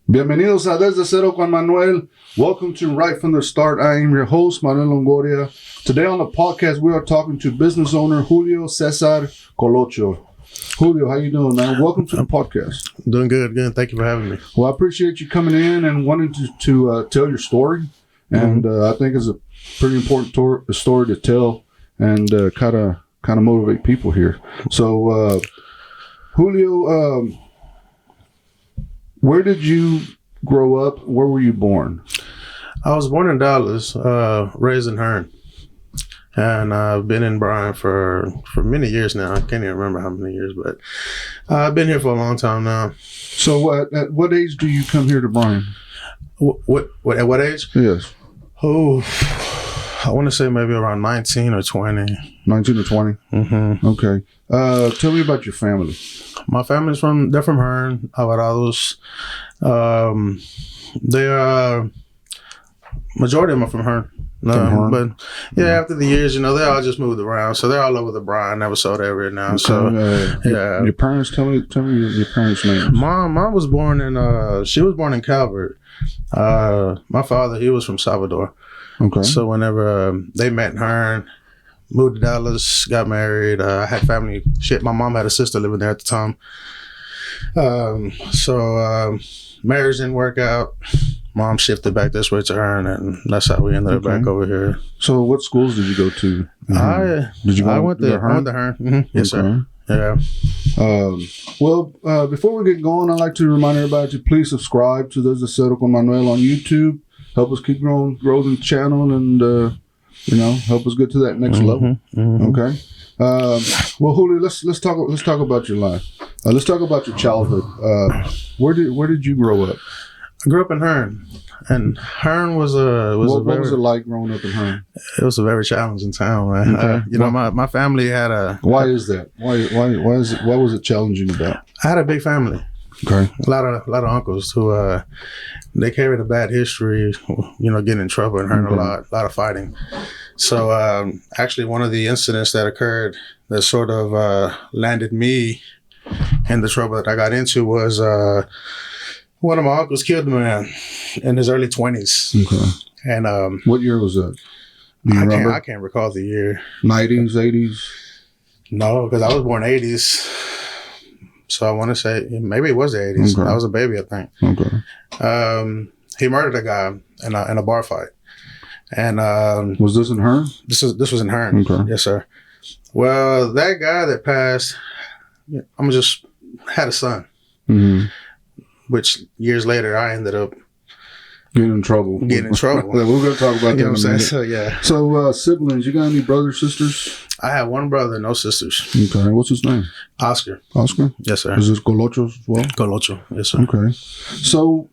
Bienvenidos a Desde Cero con Manuel. Welcome to Right from the Start. I am your host, Manuel Longoria. Today on the podcast, we are talking to business owner Julio Cesar Colocho. Julio, how you doing, man? Welcome to the podcast. Doing good. Thank you for having me. Well, I appreciate you coming in and wanting to tell your story. And I think it's a pretty important story to tell and kind of motivate people here. So, Julio, where did you grow up? Where were you born? I was born in Dallas, raised in Hearne. And I've been in Bryan for many years now. I can't even remember how many years, but I've been here for a long time now. So at what age do you come here to Bryan? What at what age? Yes. Oh, I want to say maybe around 19 or 20. 19 or 20? Mm-hmm. Okay. Tell me about your family. My family's they're from Hearne, Alvarados. They are, majority of them are from Hearne. But yeah, after the years, they all just moved around. So they're all over the Bryan, Navasota area now. Okay. So yeah. Your parents, tell me your parents' names. Mom was born she was born in Calvert. My father, he was from Salvador. Okay. So whenever they met in Hearne, moved to Dallas, got married. I had family shit. My mom had a sister living there at the time. So marriage didn't work out. Mom shifted back this way to Hearne, and that's how we ended up back over here. So what schools did you go to? I went to Hearne. Mm-hmm. Yes, okay. Sir. Yeah. Before we get going, I'd like to remind everybody to please subscribe to Desde Cero con Manuel on YouTube. Help us keep grow the channel and, help us get to that next level. Mm-hmm. Okay. Well, Julio, let's talk about your life. Let's talk about your childhood. Where did you grow up? I grew up in Hearne, and Hearne was what was it like growing up in Hearne? It was a very challenging town, man. Okay. My family had a. Why is that? Why was it challenging about? I had a big family. Okay. A lot of uncles who they carried a bad history, getting in trouble and Hearne a lot of fighting. So actually, one of the incidents that occurred that sort of landed me in the trouble that I got into was. One of my uncles killed a man in his early 20s. Okay. And what year was that? Do you remember? I can't recall the year. 90s, 80s? No, because I was born 80s. So I want to say maybe it was the 80s. Okay. I was a baby, I think. Okay. He murdered a guy in a bar fight. And was this in Hearne? This was in Hearne. Okay. Yes, sir. Well, that guy that passed, had a son. Mm-hmm. Which years later I ended up getting in trouble. We're going to talk about that in a minute. So yeah. So siblings, you got any brothers, sisters? I have one brother, no sisters. Okay. What's his name? Oscar. Oscar? Yes, sir. Is this Colocho as well? Colocho. Yes, sir. Okay. So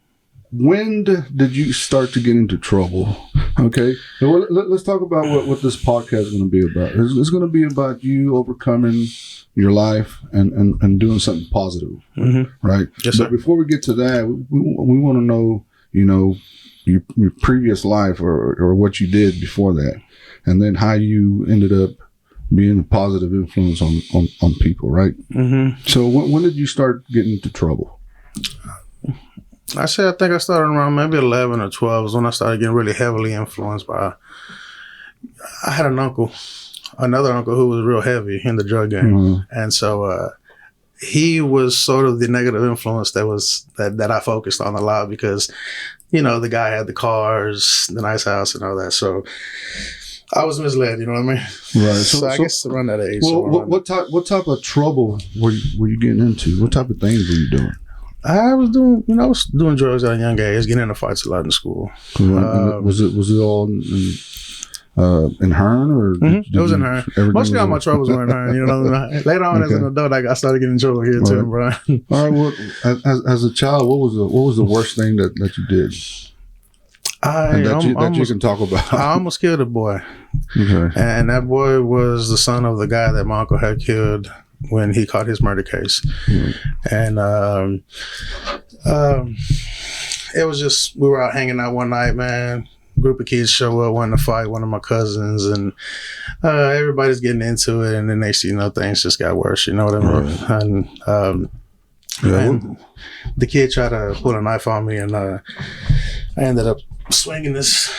when did you start to get into trouble? Okay. Well, let's talk about what this podcast is going to be about. It's going to be about you overcoming your life and doing something positive, right? Yes, sir. But before we get to that, we want to know, your previous life or what you did before that, and then how you ended up being a positive influence on people, right? Mm-hmm. So when did you start getting into trouble? I think I started around maybe 11 or 12 was when I started getting really heavily influenced by. I had another uncle who was real heavy in the drug game, and so he was sort of the negative influence that I focused on a lot because, the guy had the cars, the nice house, and all that. So I was misled. You know what I mean? Right. So I guess around that age. Well, what type of trouble were you getting into? What type of things were you doing? I was doing drugs at a young age, getting into fights a lot in school. Was it all in Hearne or? It was in Hearne. Mostly all my troubles were in Hearne. Later on as an adult, I started getting in trouble here too, bro. All right. Well, as a child, what was the worst thing that you did? That you can talk about? I almost killed a boy. Okay. And that boy was the son of the guy that my uncle had killed when he caught his murder case. And it was just, we were out hanging out one night, man. Group of kids show up wanting to fight one of my cousins, and everybody's getting into it, and then next thing you know, things just got worse, you know what I mean? And Yeah. And the kid tried to pull a knife on me, and I ended up swinging this.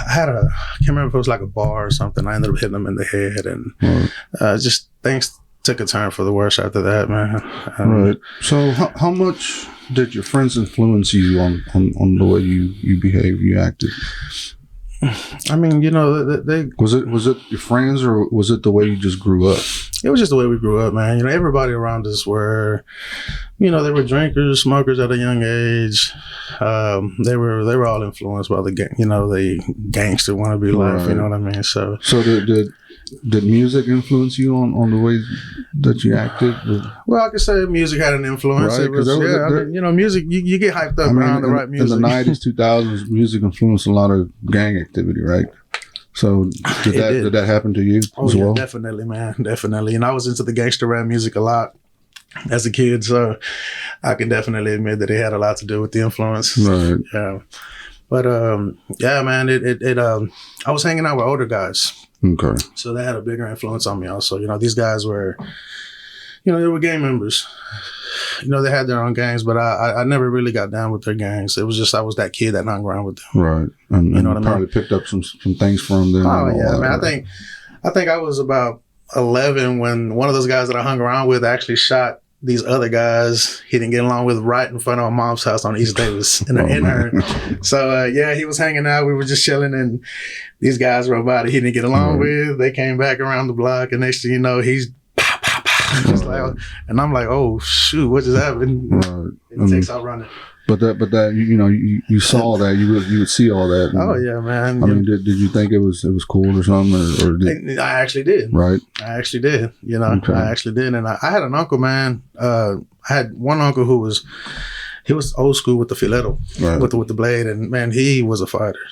I can't remember if it was like a bar or something. I ended up hitting him in the head, and just things took a turn for the worse after that, man. Right. So how much did your friends influence you on the way you behaved, you acted? I mean, you know, they was it your friends, or was it the way you just grew up? It was just the way we grew up, man. You know, everybody around us were, you know, they were drinkers, smokers at a young age. They were all influenced by the gangster wannabe life. Right. You know what I mean? So did music influence you on the way that you acted? Well, I could say music had an influence. Right, It was, I mean, you know, music, you get hyped up around the right music. In the 90s, 2000s, music influenced a lot of gang activity, right? So did that happen to you as well? Definitely, man. Definitely. And I was into the gangster rap music a lot as a kid, so I can definitely admit that it had a lot to do with the influence. Right. Yeah. But yeah, man, I was hanging out with older guys. Okay. So they had a bigger influence on me also. You know, these guys were, you know, they were gang members. You know, they had their own gangs, but I never really got down with their gangs. It was just I was that kid that hung around with them. Right. And you know what I mean? Probably picked up some things from them. Oh yeah, man. I think I was about 11 when one of those guys that I hung around with actually shot these other guys he didn't get along with right in front of my mom's house on East Davis in Hearne. So yeah, he was hanging out. We were just chilling, and these guys were about it. He didn't get along with. They came back around the block, and next thing you know, he's just like, and I'm like, oh shoot, what just happened? Right. It takes out running. But that you know you saw that you would see all that. Oh yeah, man. I mean, did you think it was cool or something, or did I actually did. Right. I actually did. You know, Okay. I actually did, and I had an uncle, man. I had one uncle who was old school with the filetto, Right. with the blade, and man, he was a fighter.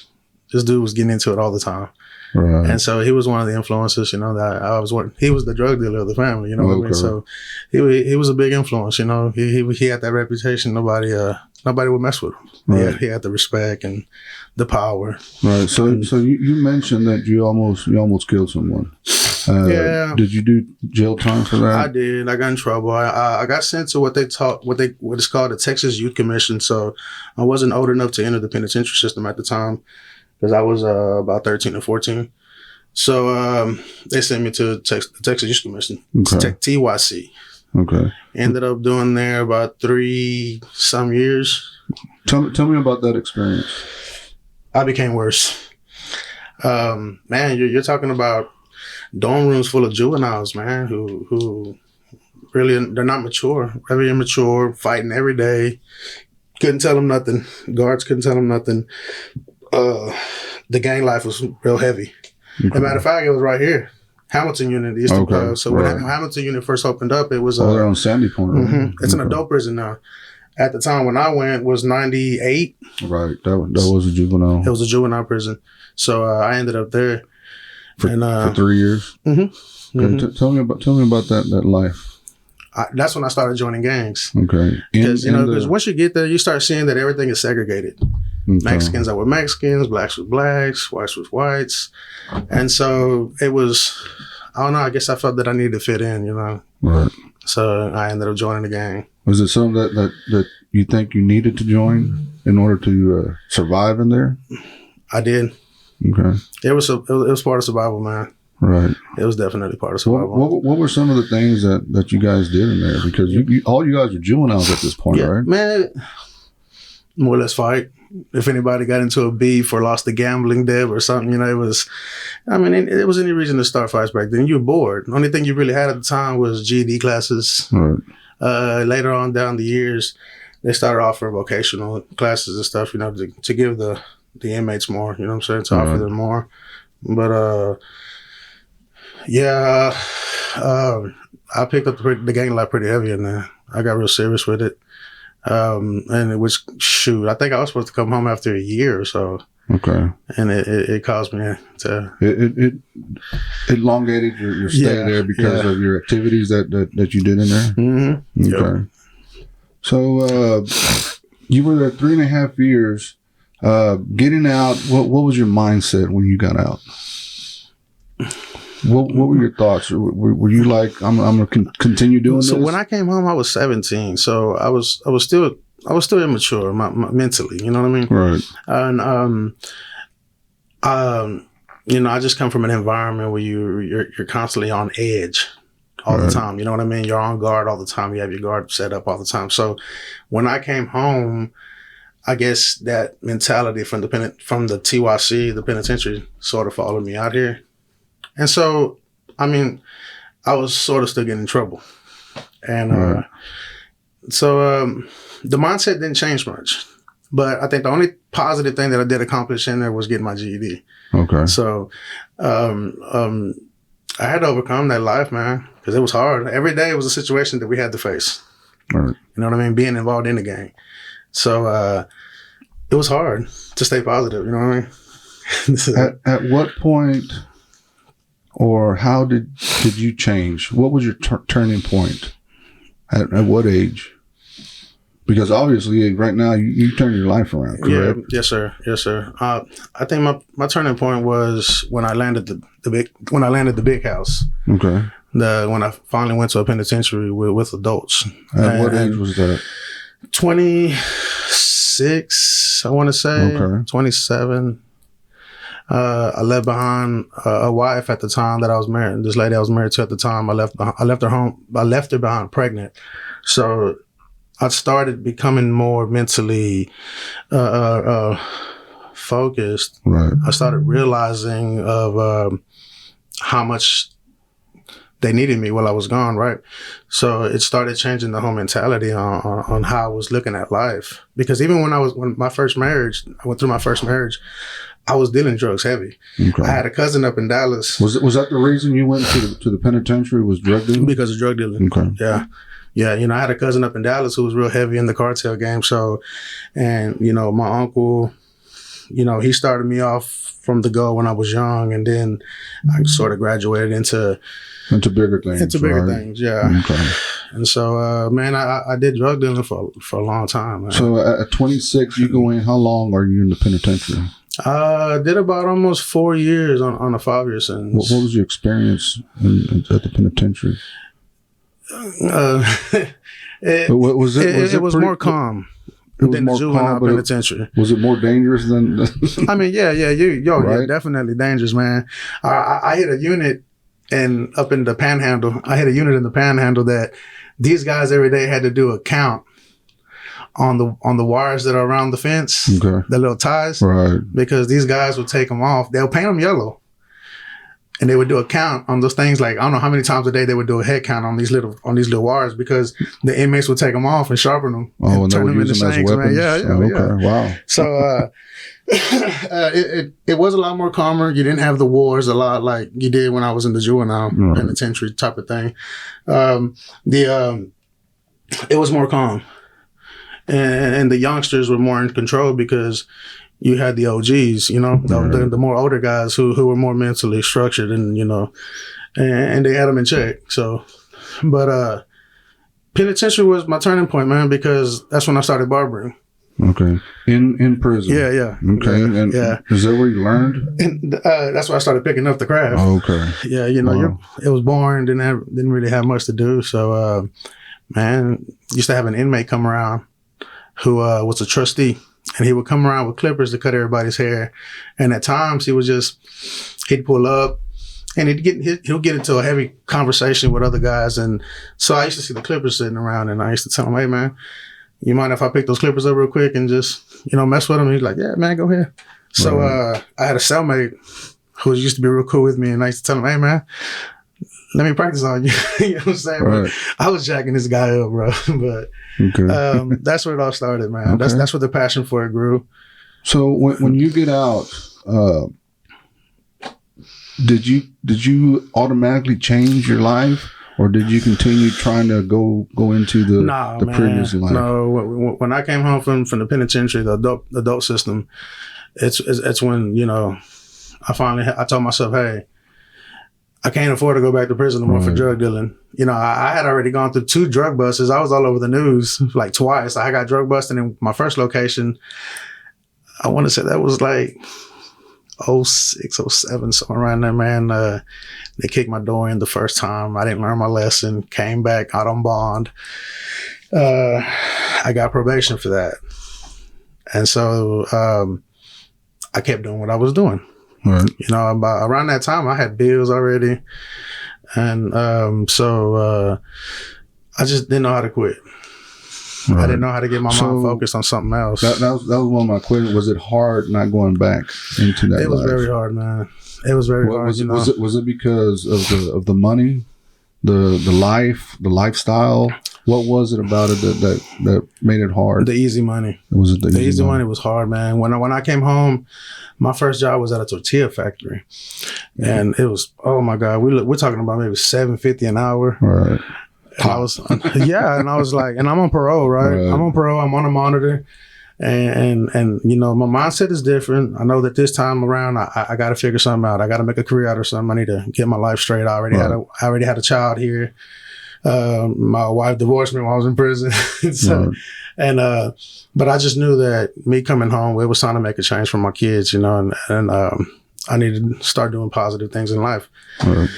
This dude was getting into it all the time. Right. And so he was one of the influences, you know, that I was one. He was the drug dealer of the family, you know what I mean? So he was a big influence, you know. He had that reputation. Nobody would mess with him. Right. He had the respect and the power. Right. So you mentioned that you almost killed someone. Yeah. Did you do jail time for that? I did. I got in trouble. I got sent to what is called the Texas Youth Commission. So I wasn't old enough to enter the penitentiary system at the time, because I was about 13 or 14. So they sent me to the Texas Youth Commission, Okay. TYC. Okay. Ended up doing there about 3 some years. Tell me about that experience. I became worse. Man, you're talking about dorm rooms full of juveniles, man, who really, they're not mature, very immature, fighting every day. Couldn't tell them nothing. Guards couldn't tell them nothing. The gang life was real heavy. Okay. As a matter of fact, it was right here. Hamilton unit used to go. So when Hamilton unit first opened up, it was they're on Sandy Point. Right? Mm-hmm. It's an adult prison now. At the time when I went was 98. Right. That was a juvenile. It was a juvenile prison. So I ended up there for 3 years. Mm-hmm. Okay. Mm-hmm. Tell me about that life. That's when I started joining gangs. Okay. Because once you get there, you start seeing that everything is segregated. Okay. Mexicans are with Mexicans, blacks with blacks, whites with whites. And so it was, I don't know, I guess I felt that I needed to fit in, you know. Right. So I ended up joining the gang. Was it something that you think you needed to join in order to survive in there? I did. Okay. It was part of survival, man. Right. It was definitely part of survival. What were some of the things that you guys did in there? Because all you guys are juveniles at this point, right? Man, more or less fight. If anybody got into a beef or lost a gambling debt or something, you know, it was any reason to start fights back then. You were bored. The only thing you really had at the time was GED classes. Right. Later on down the years, they started offering vocational classes and stuff, you know, to give the inmates more, you know what I'm saying, to offer them more. But, I picked up the gang life pretty heavy in there. I got real serious with it. And it was, I think I was supposed to come home after a year or so. Okay. And it caused me to... It elongated your stay there because of your activities that you did in there? Mm-hmm. Okay. Yep. So you were there 3.5 years. Getting out, what was your mindset when you got out? What were your thoughts? Were you like, I'm going to continue doing this? So when I came home, I was 17. So I was still immature mentally. You know what I mean? Right. And I just come from an environment where you're constantly on edge all the time. You know what I mean? You're on guard all the time. You have your guard set up all the time. So when I came home, I guess that mentality from the TYC, the penitentiary, sort of followed me out here. And so, I mean, I was sort of still getting in trouble. And so the mindset didn't change much. But I think the only positive thing that I did accomplish in there was getting my GED. Okay. So I had to overcome that life, man, because it was hard. Every day was a situation that we had to face. Right. You know what I mean? Being involved in the gang. So it was hard to stay positive. You know what I mean? At what point or how did you change? What was your turning point? At what age? Because obviously, right now, you turn your life around, correct? Yeah, yes, sir. I think my turning point was when I landed the big house. Okay. When I finally went to a penitentiary with adults. At what age was that? 26, I want to say. Okay. 27. I left behind a wife at the time that I was married. This lady I was married to at the time. I left her home. I left her behind pregnant. So I started becoming more mentally focused. Right. I started realizing of how much they needed me while I was gone, right? So it started changing the whole mentality on how I was looking at life. Because even when I went through my first marriage, I was dealing drugs heavy. Okay. I had a cousin up in Dallas. Was that the reason you went to the penitentiary? Was drug dealing? Because of drug dealing. Okay. Yeah. Yeah, I had a cousin up in Dallas who was real heavy in the cartel game. So, and, my uncle, he started me off from the go when I was young. And then I sort of graduated into bigger things. Into bigger things, yeah. Okay. And so, man, I did drug dealing for a long time. Man. So at 26, you go in, how long are you in the penitentiary? I did about almost 4 years on a 5-year sentence. What was your experience at the penitentiary? It was more calm than the juvenile penitentiary. Was it more dangerous than? I mean, yeah, right? Yeah, definitely dangerous, man. I hit a unit up in the Panhandle. I hit a unit in the Panhandle that these guys every day had to do a count on the wires that are around the fence, okay, the little ties, right? Because these guys would take them off. They'll paint them yellow. And they would do a count on those things. Like, I don't know how many times a day they would do a head count on these little wires because the inmates would take them off and sharpen them. Oh, and turn them into shanks, man. Yeah. Okay. Wow. So, it was a lot more calmer. You didn't have the wars a lot like you did when I was in the juvenile penitentiary type of thing. It was more calm. And the youngsters were more in control because you had the OGs, the more older guys who were more mentally structured and they had them in check. So, but penitentiary was my turning point, man, because that's when I started barbering. Okay. In prison. Yeah. Okay. And is that where you learned? And that's where I started picking up the craft. Oh, okay. Yeah, it was boring, didn't really have much to do. So, man, used to have an inmate come around who was a trustee. And he would come around with clippers to cut everybody's hair. And at times he'd pull up and he'll get into a heavy conversation with other guys. And so I used to see the clippers sitting around and I used to tell him, hey man, you mind if I pick those clippers up real quick and just, mess with them? And he's like, yeah, man, go ahead. So, I had a cellmate who used to be real cool with me. And I used to tell him, hey man, let me practice on you. You know what I'm saying? Right. I was jacking this guy up, bro. But that's where it all started, man. Okay. That's where the passion for it grew. So when you get out, did you automatically change your life, or did you continue trying to go into the previous life? No, when I came home from the penitentiary, the adult system, it's when I told myself, hey, I can't afford to go back to prison no more for drug dealing. I had already gone through 2 drug busts. I was all over the news like twice. I got drug busted in my first location. I want to say that was like '06, '07, somewhere around there, man. They kicked my door in the first time. I didn't learn my lesson. Came back out on bond. I got probation for that. And so I kept doing what I was doing. Right. You know, around that time, I had bills already. And so I just didn't know how to quit. Right. I didn't know how to get my mind focused on something else. That was one of my questions. Was it hard not going back into that? It was very hard, man. It was very hard. Was it because of the money, the life, the lifestyle? What was it about it that made it hard? The easy money. Was it the easy money was hard, man. When I came home, my first job was at a tortilla factory, and it was, oh my God, we're talking about maybe $7.50 an hour. Right. And I was, and I was like, and I'm on parole, right? I'm on parole. I'm on a monitor, and you know, my mindset is different. I know that this time around, I got to figure something out. I got to make a career out of something. I need to get my life straight. I already had a child here. My wife divorced me while I was in prison. So, but I just knew that me coming home, it was time to make a change for my kids, you know, and I needed to start doing positive things in life. Right.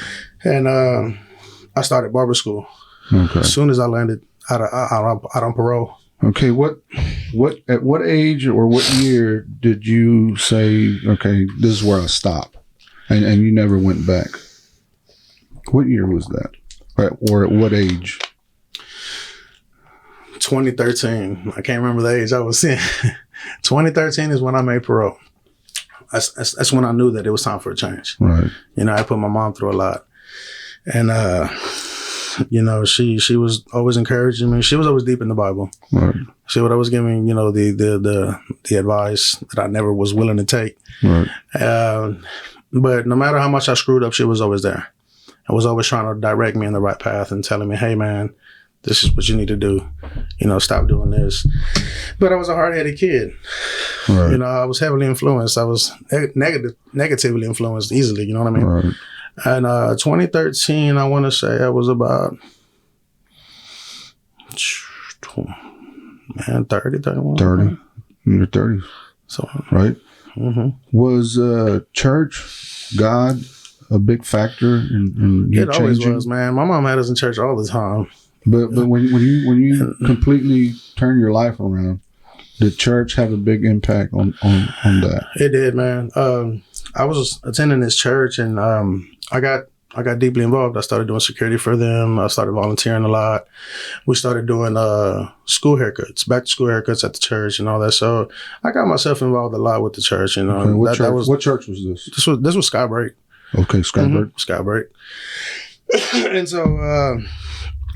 And I started barber school. Okay. As soon as I landed out on parole. Okay. At what age or what year did you say, okay, this is where I stop, and you never went back? What year was that? Or at what age? 2013. I can't remember the age I was in. 2013 is when I made parole. That's when I knew that it was time for a change. Right. You know, I put my mom through a lot. And, you know, she was always encouraging me. She was always deep in the Bible. Right. She would always give me, you know, the advice that I never was willing to take. Right. But no matter how much I screwed up, she was always there. I was always trying to direct me in the right path and telling me, hey, man, this is what you need to do. You know, stop doing this. But I was a hard-headed kid. Right. You know, I was heavily influenced. I was negatively influenced easily. You know what I mean? Right. And 2013, I want to say I was about 30, 31. 30. In your 30s. So, right. Mm-hmm. Was church, God, a big factor in you it always changing? was, man. My mom had us in church all the time. But when you completely turn your life around, did church have a big impact on that? It did, man. I was attending this church, and I got deeply involved. I started doing security for them. I started volunteering a lot. We started doing school haircuts, back to school haircuts at the church and all that. So I got myself involved a lot with the church. You know, okay, what church was this? This was Skybreak. Okay, Skybreak. Skybreak. And so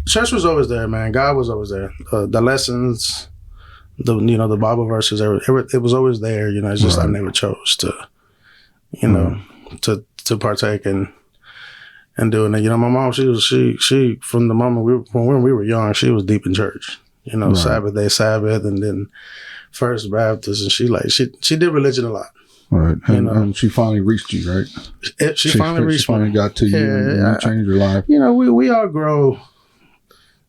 church was always there, man. God was always there. The lessons, the Bible verses, it was always there. You know, it's just I never chose to, you know, to partake in doing it. You know, my mom, she from the moment when we were young, she was deep in church. You know, Sabbath day, Sabbath, and then First Baptist, and she did religion a lot. Right, and she finally reached you, right? She finally reached me. Finally got to you, and you changed your life. You know, we all grow.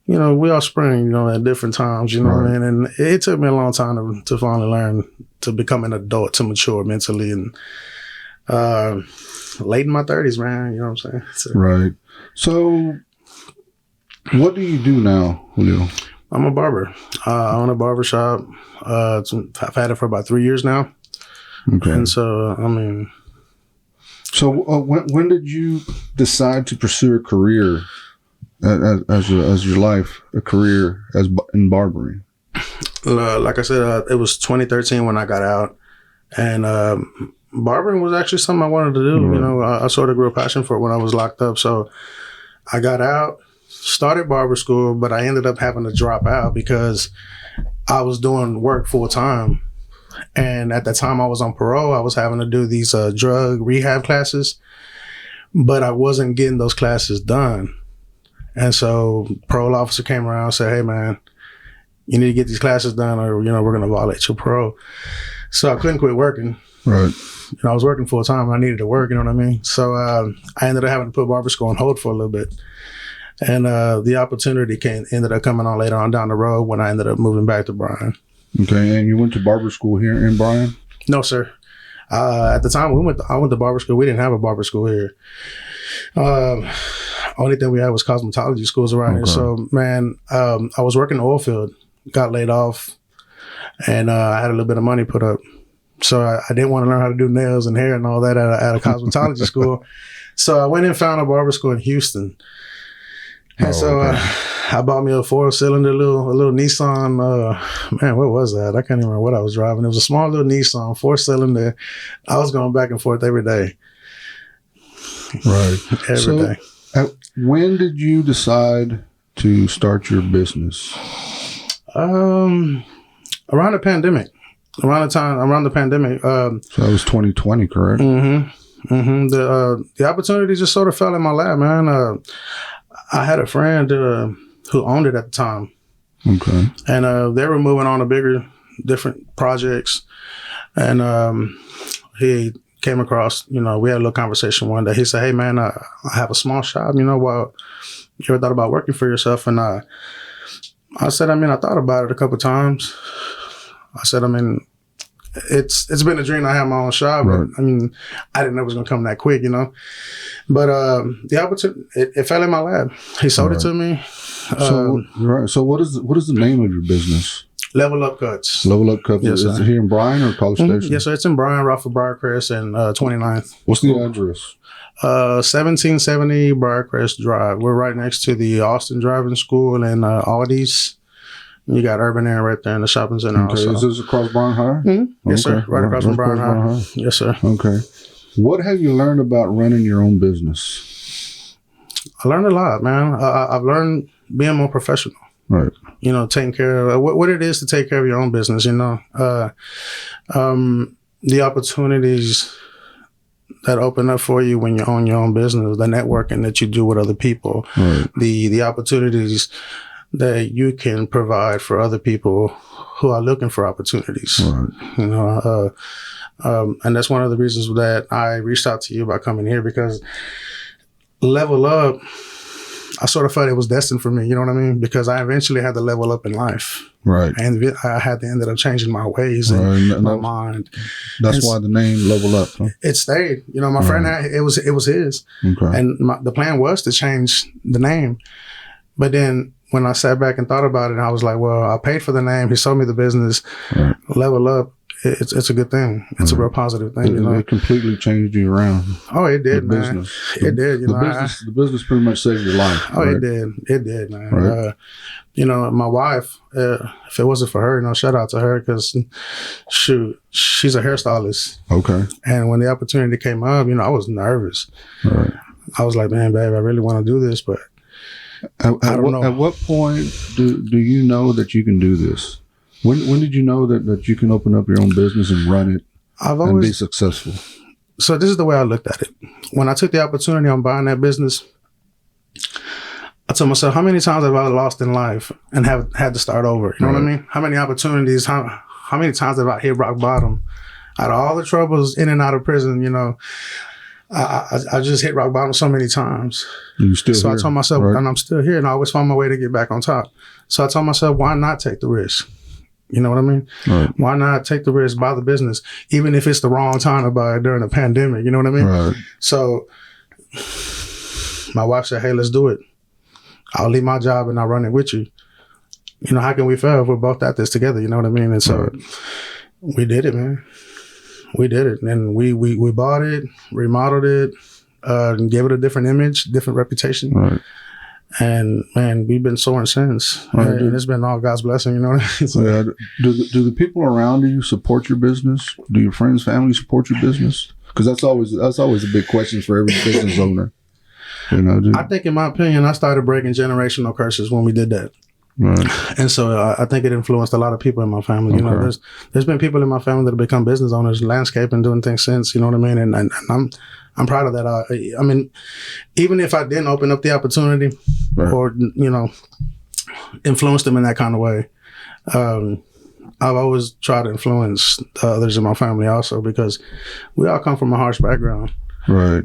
You know, we all spring, you know, at different times, you know what I mean? And it took me a long time to finally learn to become an adult, to mature mentally, and late in my 30s, man, you know what I'm saying? So, right. So what do you do now, Julio? I'm a barber. I own a barber shop. I've had it for about 3 years now. Okay. And so, I mean... So when did you decide to pursue a career as your life, a career in barbering? Like I said, it was 2013 when I got out. And barbering was actually something I wanted to do. Right. You know, I sort of grew a passion for it when I was locked up. So I got out, started barber school, but I ended up having to drop out because I was doing work full time. And at the time I was on parole, I was having to do these drug rehab classes, but I wasn't getting those classes done. And so parole officer came around and said, hey, man, you need to get these classes done or, you know, we're going to violate your parole. So I couldn't quit working. Right. You know, I was working full time and I needed to work, you know what I mean? So I ended up having to put barber school on hold for a little bit. And the opportunity ended up coming on later on down the road when I ended up moving back to Bryan. Okay, and you went to barber school here in Bryan? No, sir. At the time I went to barber school. We didn't have a barber school here. Only thing we had was cosmetology schools around here. So, man, I was working in the oil field, got laid off, and I had a little bit of money put up. So I didn't want to learn how to do nails and hair and all that at a cosmetology school. So I went and found a barber school in Houston. And I bought me a 4-cylinder, a little Nissan. Man, what was that? I can't even remember what I was driving. It was a small little Nissan, 4-cylinder. I was going back and forth every day. Right. Every day. When did you decide to start your business? Around the pandemic. Around the pandemic. So that was 2020, correct? Mm-hmm. Mm-hmm. The opportunity just sort of fell in my lap, man. I had a friend who owned it at the time. Okay. And they were moving on to bigger, different projects. And he came across, we had a little conversation one day. He said, "Hey, man, I have a small shop. Well, you ever thought about working for yourself?" And I said, I thought about it a couple of times. I said, it's been a dream to have my own shop. Right. But, I didn't know it was going to come that quick, But the opportunity, it fell in my lap. He sold it to me. So what is the name of your business? Level Up Cuts. Level Up Cuts. Yes, is it here in Bryan or College Station? Yes, sir. It's in Bryan, off of Briarcrest and 29th. What's the address? 1770 Briarcrest Drive. We're right next to the Austin Driving School and Aldi's. You got Urban Air right there in the shopping center. Okay, is this across Bryan High? Mm-hmm. Yes, sir. Right across from Bryan High. Yes, sir. Okay. What have you learned about running your own business? I learned a lot, man. I've learned being more professional. Right. Taking care of what it is to take care of your own business, the opportunities that open up for you when you own your own business, the networking that you do with other people, right. The opportunities that you can provide for other people who are looking for opportunities. Right. And that's one of the reasons that I reached out to you about coming here, because Level Up, I sort of felt it was destined for me, you know what I mean? Because I eventually had to level up in life. Right. And I had to end up changing my ways and my mind. That's why the name Level Up. Huh? It stayed. My friend, it was his. Okay. And the plan was to change the name. But then when I sat back and thought about it, I was like, well, I paid for the name. He sold me the business. Right. Level Up. It's a good thing. It's a real positive thing. It completely changed you around. Oh, it did, man. Business. It did. The business pretty much saved your life. Oh, right? It did. It did, man. Right. My wife, if it wasn't for her, shout out to her, because she's a hairstylist. Okay. And when the opportunity came up, I was nervous. Right. I was like, man, babe, I really want to do this, but I don't know. At what point do you know that you can do this? When did you know that you can open up your own business and run it and be successful? So this is the way I looked at it. When I took the opportunity on buying that business, I told myself, how many times have I lost in life and have had to start over? You know what I mean? How many opportunities, how many times have I hit rock bottom? Out of all the troubles in and out of prison, I just hit rock bottom so many times. So I told myself, and I'm still here, and I always find my way to get back on top. So I told myself, why not take the risk? You know what I mean? Right. Why not take the risk, buy the business, even if it's the wrong time to buy it during a pandemic? You know what I mean? Right. So my wife said, hey, let's do it. I'll leave my job and I'll run it with you. How can we fail if we're both at this together? You know what I mean? And so we did it, man. We did it. And we bought it, remodeled it, and gave it a different image, different reputation. Right. And man, we've been soaring since, and it's been all God's blessing, you know what I mean? So, do the people around you support your business? Do your friends, family support your business? Because that's always a big question for every business owner. I think, in my opinion, I started breaking generational curses when we did that. Right. And so I think it influenced a lot of people in my family. There's been people in my family that have become business owners, landscaping, doing things since. You know what I mean? And I'm proud of that. I mean, even if I didn't open up the opportunity or influence them in that kind of way, I've always tried to influence others in my family also, because we all come from a harsh background. Right.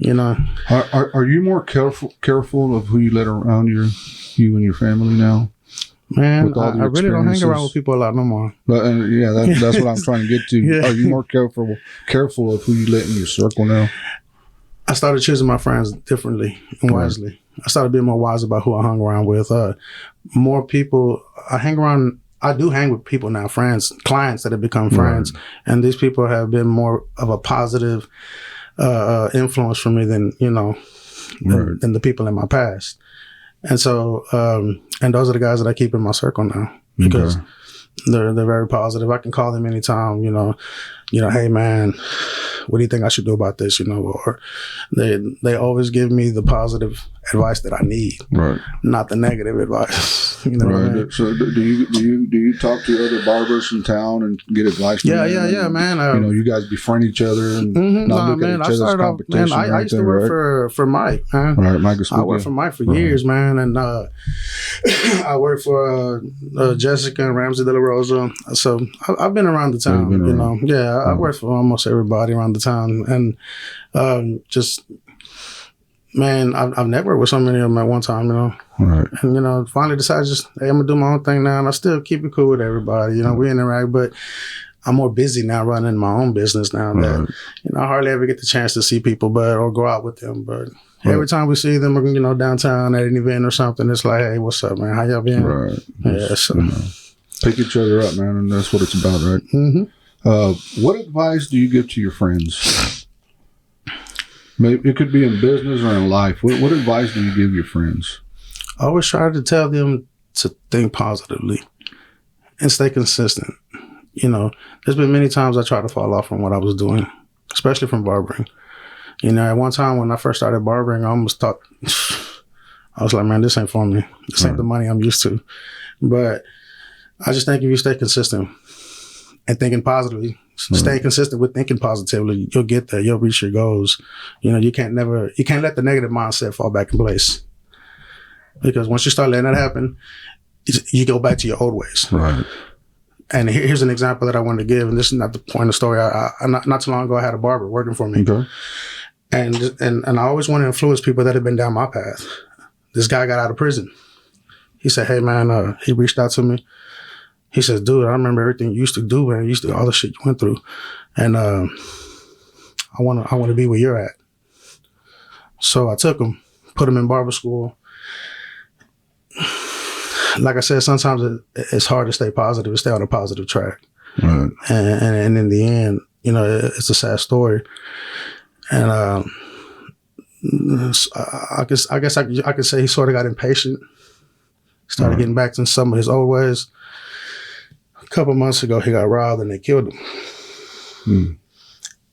Are you more careful of who you let around you and your family now? Man, with all the I really don't hang experiences? around with people a lot no more. But, that's what I'm trying to get to. Yeah. Are you more careful of who you let in your circle now? I started choosing my friends differently and wisely. Right. I started being more wise about who I hung around with. More people, I do hang with people now, friends, clients that have become friends. Right. And these people have been more of a positive influence for me than, than the people in my past. And so, and those are the guys that I keep in my circle now because they're very positive. I can call them anytime, hey man, what do you think I should do about this? Or they always give me the positive advice that I need, right? Not the negative advice. Right. What I mean? So do you talk to other barbers in town and get advice? Yeah, man. You guys befriend each other and not look at each other's competition. I used to work for Mike, man. Right, Mike. I worked for Mike for years, man, and I worked for Jessica and Ramsey De La Rosa. So I've been around the town. Yeah, I worked for almost everybody around the town, and man, I've networked with so many of them at one time, Right. And, finally decided hey, I'm going to do my own thing now. And I still keep it cool with everybody. We interact, but I'm more busy now running my own business now that, I hardly ever get the chance to see people or go out with them. But every time we see them, downtown at an event or something, it's like, hey, what's up, man? How y'all been? Right. Yeah, so. Pick each other up, man. And that's what it's about, right? Mm-hmm. What advice do you give to your friends? Maybe it could be in business or in life. What advice do you give your friends? I always try to tell them to think positively and stay consistent. There's been many times I tried to fall off from what I was doing, especially from barbering. At one time when I first started barbering, I almost thought, I was like, man, this ain't for me. This ain't the money I'm used to. But I just think if you stay consistent and thinking positively, stay consistent with thinking positively, you'll get there. You'll reach your goals. You can't let the negative mindset fall back in place. Because once you start letting that happen, you go back to your old ways. Right. And here's an example that I wanted to give, and this is not the point of the story. I not too long ago, I had a barber working for me. Okay. And I always want to influence people that have been down my path. This guy got out of prison. He said, hey, man, he reached out to me. He says, dude, I remember everything you used to do, man. You used to do all the shit you went through. And I want to be where you're at. So I took him, put him in barber school. Like I said, sometimes it's hard to stay positive and stay on a positive track. Right. And in the end, it's a sad story. And I guess I could say he sort of got impatient, started getting back to some of his old ways. A couple months ago, he got robbed and they killed him.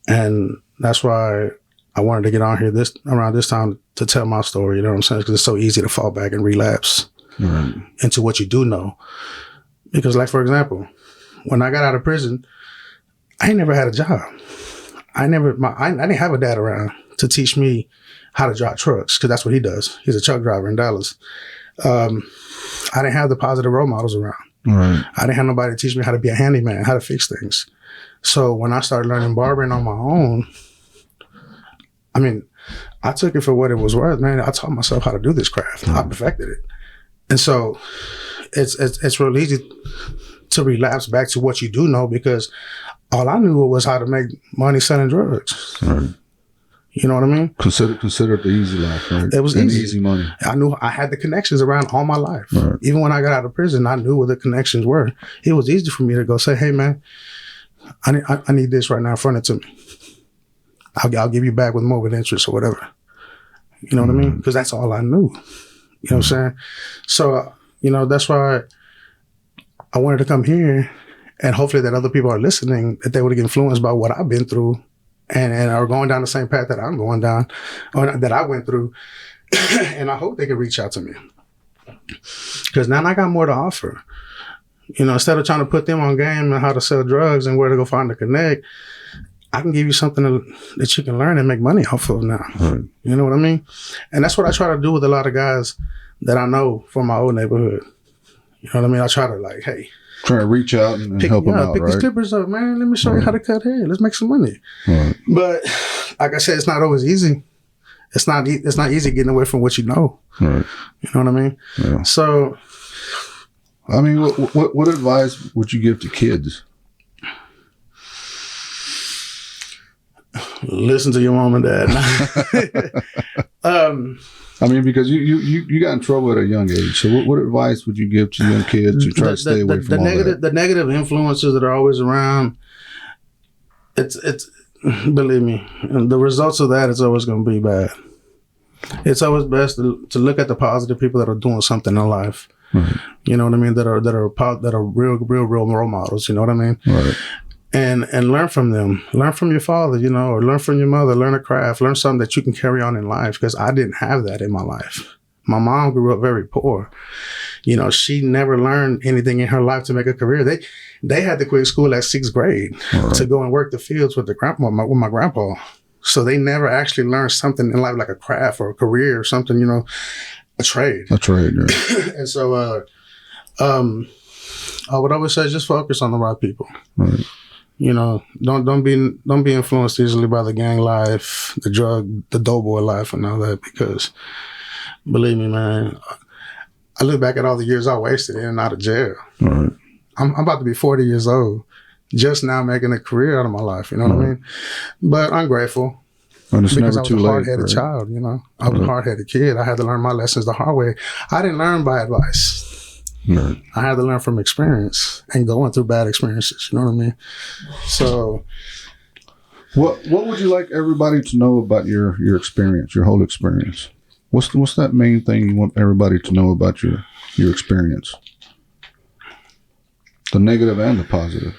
And that's why I wanted to get on here around this time to tell my story. You know what I'm saying? Because it's so easy to fall back and relapse into what you do know. Because, like, for example, when I got out of prison, I ain't never had a job. I didn't have a dad around to teach me how to drive trucks, because that's what he does. He's a truck driver in Dallas. I didn't have the positive role models around. Right. I didn't have nobody to teach me how to be a handyman, how to fix things. So when I started learning barbering on my own, I mean, I took it for what it was worth, man. I taught myself how to do this craft. I perfected it. And so it's real easy to relapse back to what you do know, because all I knew was how to make money selling drugs. Right. You know what I mean? Consider it the easy life, right? It was easy money. I knew I had the connections around all my life. Right. Even when I got out of prison, I knew where the connections were. It was easy for me to go say, hey, man, I need this right now. Front it to me. I'll give you back with more with interest or whatever. You know what I mean? Because that's all I knew. You know what I'm saying? So, that's why I wanted to come here, and hopefully that other people are listening, that they would get influenced by what I've been through and are going down the same path that I'm going down, or that I went through. And I hope they can reach out to me. Because now I got more to offer. Instead of trying to put them on game and how to sell drugs and where to go find the connect, I can give you something that you can learn and make money off of now. Right. You know what I mean? And that's what I try to do with a lot of guys that I know from my old neighborhood. You know what I mean? I try to try to reach out and help them out, pick right? these clippers up, man. Let me show you how to cut hair. Let's make some money. Right. But like I said, it's not always easy. It's not easy getting away from what you know. Right. You know what I mean? Yeah. So I mean, what advice would you give to kids? Listen to your mom and dad. I mean, because you got in trouble at a young age. So what advice would you give to young kids to try to stay away from all that? The negative influences that are always around, it's believe me, the results of that is always going to be bad. It's always best to look at the positive people that are doing something in life. Right. You know what I mean? That are real role models. You know what I mean? Right. And learn from them. Learn from your father, you know, or learn from your mother. Learn a craft. Learn something that you can carry on in life. Because I didn't have that in my life. My mom grew up very poor. You know, she never learned anything in her life to make a career. They had to quit school at 6th grade to go and work the fields with with my grandpa. So they never actually learned something in life like a craft or a career or something, you know, a trade. A trade, yeah. And so I would always say just focus on the right people. Right. You know, don't be influenced easily by the gang life, the drug, the doughboy life, and all that. Because, believe me, man, I look back at all the years I wasted in and out of jail. Right. I'm about to be 40 years old, just now making a career out of my life. You know what I mean? But I'm grateful. And it's because I was a hard-headed child. You know, I was a hard-headed kid. I had to learn my lessons the hard way. I didn't learn by advice. Right. I had to learn from experience and going through bad experiences. You know what I mean? So, what would you like everybody to know about your experience, your whole experience? What's that main thing you want everybody to know about your experience? The negative and the positive.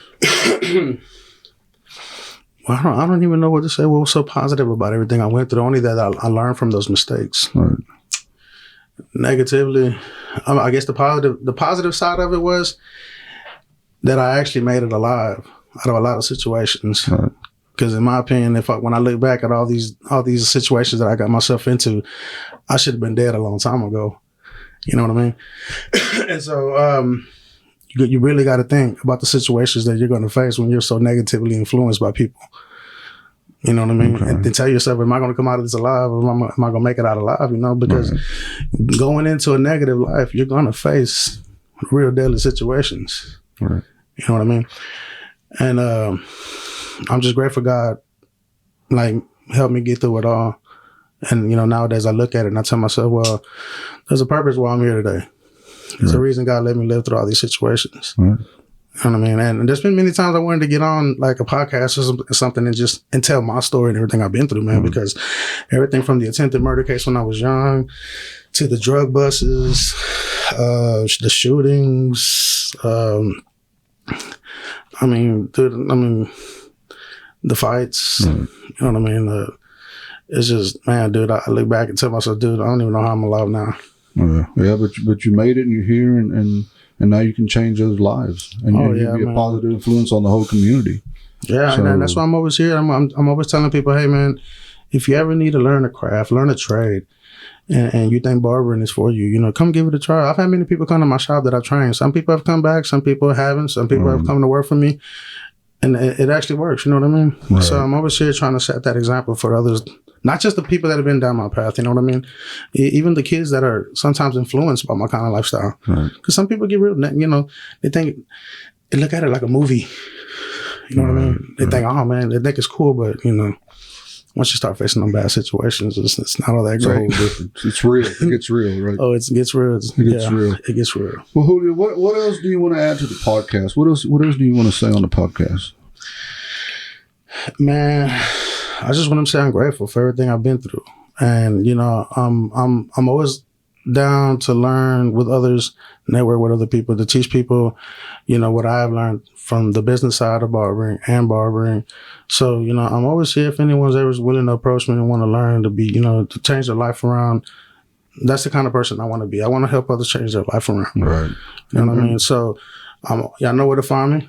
Well, I don't even know what to say. What was so positive about everything I went through? Only that I learned from those mistakes. Right. Negatively, I guess the positive side of it was that I actually made it alive out of a lot of situations. Because in my opinion, when I look back at all these situations that I got myself into, I should have been dead a long time ago. You know what I mean? And so you really got to think about the situations that you're going to face when you're so negatively influenced by people. You know what I mean? Okay. And tell yourself, am I going to come out of this alive, or am I going to make it out alive? You know, because going into a negative life, you're going to face real deadly situations. Right. You know what I mean? And I'm just grateful God, like, helped me get through it all. And, you know, nowadays I look at it and I tell myself, well, there's a purpose why I'm here today. There's a reason God let me live through all these situations. Right. You know what I mean? And there's been many times I wanted to get on like a podcast or something and tell my story and everything I've been through, man, because everything from the attempted murder case when I was young to the drug buses, the shootings, the fights, you know what I mean? It's just, man, dude, I look back and tell myself, dude, I don't even know how I'm alive now. Yeah, but you made it and you're here and now you can change those lives and you can be a positive influence on the whole community. Yeah, so, and that's why I'm always here. I'm always telling people, hey, man, if you ever need to learn a craft, learn a trade, and you think barbering is for you, you know, come give it a try. I've had many people come to my shop that I've trained. Some people have come back, some people haven't, some people have come to work for me, and it actually works, you know what I mean? Right. So I'm always here trying to set that example for others. Not just the people that have been down my path, you know what I mean? Even the kids that are sometimes influenced by my kind of lifestyle. Because some people get real, you know, they look at it like a movie. You know what I mean? They think, oh man, they think it's cool, but you know, once you start facing them bad situations, it's not all that great. It's real. It gets real, right? Oh, it gets real. It gets real. Well, Julio, what else do you want to add to the podcast? What else do you want to say on the podcast? Man, I just want to say I'm grateful for everything I've been through, and you know, I'm always down to learn with others, network with other people, to teach people, you know, what I've learned from the business side of barbering. So, you know, I'm always here if anyone's ever willing to approach me and want to learn to be, you know, to change their life around. That's the kind of person I want to be. I want to help others change their life around. Right. You know what I mean? So, y'all know where to find me.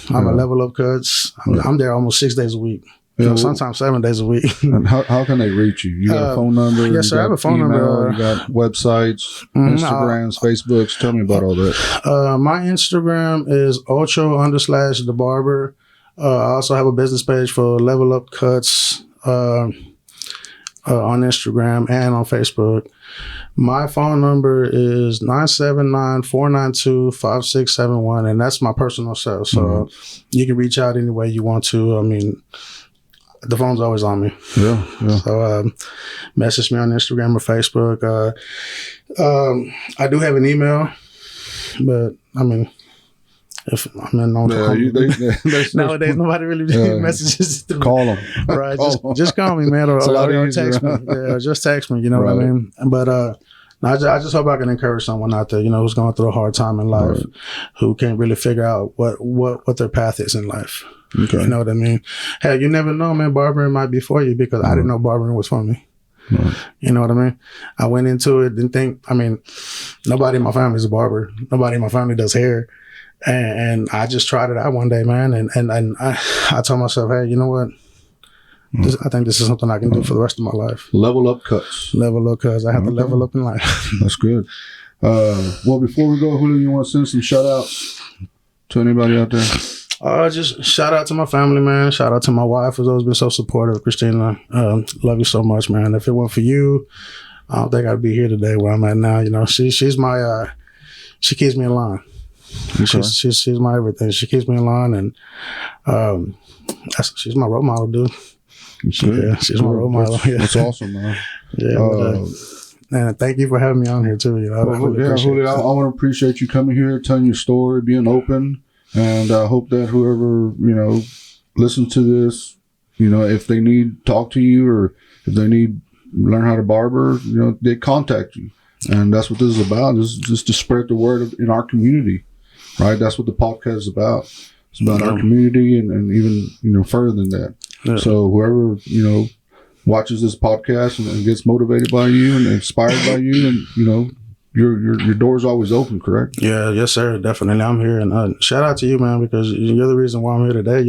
I'm at Level Up Cuts. I'm there almost 6 days a week. You know, sometimes 7 days a week. And how can they reach you? You got a phone number? Yes, sir. I have a phone number. You got websites, Instagrams, Facebooks. Tell me about all that. My Instagram is Ocho_the_barber. I also have a business page for Level Up Cuts on Instagram and on Facebook. My phone number is 979-492-5671, and that's my personal cell. So you can reach out any way you want to. I mean, the phone's always on me. Yeah. So message me on Instagram or Facebook. I do have an email, but I mean, nowadays nobody really messages to me. Call them. Right. Just call me, man, or text me. Yeah, just text me. You know what I mean? But I just hope I can encourage someone out there, who's going through a hard time in life, who can't really figure out what their path is in life. Okay. You know what I mean? Hey, you never know, man. Barbering might be for you, because I didn't know barbering was for me. Right. You know what I mean? I went into it, didn't think, nobody in my family is a barber. Nobody in my family does hair. And I just tried it out one day, man. And I told myself, hey, you know what? I think this is something I can do for the rest of my life. Level up cuts. I have to level up in life. That's good. Well, before we go, Julio, you want to send some shout outs to anybody out there? Just shout out to my family, man. Shout out to my wife, who's always been so supportive. Christina, love you so much, man. If it weren't for you, I don't think I'd be here today where I'm at now. She's my, she keeps me in line. Okay. She's my everything. She keeps me in line, and she's my role model, dude. She's my role model. That's awesome, man. Yeah. And thank you for having me on here too. Julio, I want to appreciate you coming here, telling your story, being open. And I hope that whoever, listens to this, if they need to talk to you, or if they need to learn how to barber, they contact you. And that's what this is about, is just to spread the word in our community, right? That's what the podcast is about. It's about our community and even, further than that. Yeah. So whoever, watches this podcast and gets motivated by you and inspired by you, and, your door's always open, correct? Yeah, yes, sir. Definitely. I'm here. And shout out to you, man, because you're the reason why I'm here today.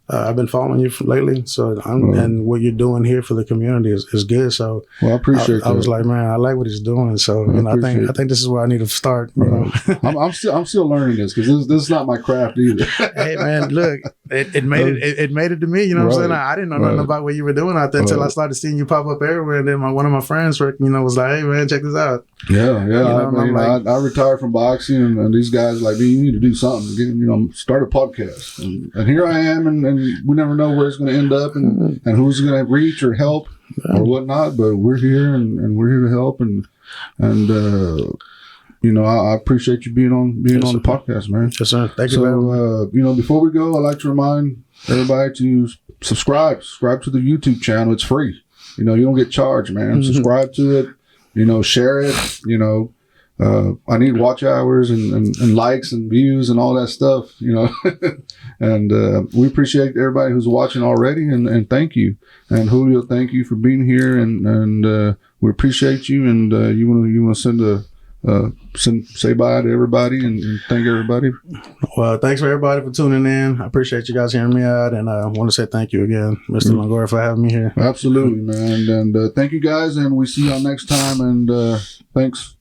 I've been following you lately, so and what you're doing here for the community is good. So I appreciate that. I was like, man, I like what he's doing. So I think this is where I need to start. I'm still learning this, because this is not my craft either. Hey, man, look, it made it to me. You know what I'm saying? I didn't know nothing about what you were doing out there until I started seeing you pop up everywhere. And then one of my friends, was like, hey, man, check this out. Yeah. I retired from boxing, and these guys like, you need to do something. Start a podcast, and here I am, and we never know where it's going to end up, and who's going to reach or help or whatnot. But we're here, and we're here to help, and I appreciate you being on the podcast, man. Yes, sir. Thank you. So before we go, I'd like to remind everybody to subscribe to the YouTube channel. It's free. You don't get charged, man. Subscribe to it. Share it. I need watch hours and likes and views and all that stuff, and we appreciate everybody who's watching already, and thank you. And Julio, thank you for being here, and we appreciate you. And you want to say bye to everybody and thank everybody. Well, thanks for everybody for tuning in. I appreciate you guys hearing me out, and I want to say thank you again, Mr. Longoria, for having me here. Absolutely, man. And thank you guys, and we see y'all next time. And thanks.